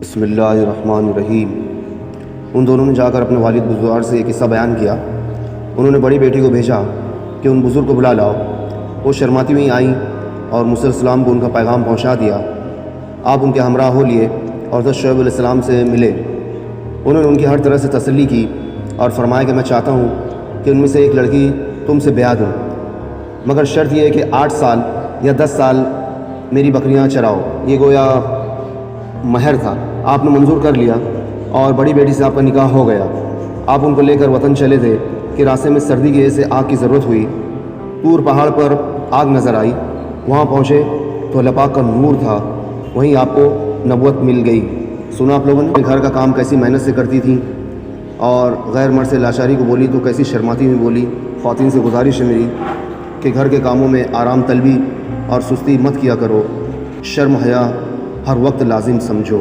बिस्मिल्लाहिर्रहमानिर्रहीम। उन दोनों ने जाकर अपने वालिद बुज़ुर्ग से एक किस्सा बयान किया। उन्होंने बड़ी बेटी को भेजा कि उन बुज़ुर्ग को बुला लाओ। वो शर्माती हुई आईं और मूसा अलैहिस्सलाम को उनका पैगाम पहुंचा दिया। आप उनके हमरा हो लिए और हज़रत शुएब अलैहिस्सलाम से मिले। उन्होंने उनकी हर तरह से तसल्ली की और फरमाया कि मैं चाहता हूँ कि उनमें से एक लड़की तुमसे ब्याह दूँ, मगर शर्त यह है कि 8 साल या 10 साल मेरी बकरियाँ चराओ। ये गोया महर था। आपने मंजूर कर लिया और बड़ी बेटी से आपका निकाह हो गया। आप उनको लेकर वतन चले थे कि रास्ते में सर्दी की वजह से आग की ज़रूरत हुई। तूर पहाड़ पर आग नज़र आई। वहाँ पहुँचे तो अल्लाह पाक का नूर था। वहीं आपको नबूवत मिल गई। सुना आप लोगों ने घर का काम कैसी मेहनत से करती थी और गैर मर्द से लाचारी को बोली तो कैसी शर्माती हुई बोली। ख़वातीन से गुजारिश है मेरी कि घर के कामों में आराम तलबी और सुस्ती मत किया करो। शर्म हया हर वक्त लाजिम समझो।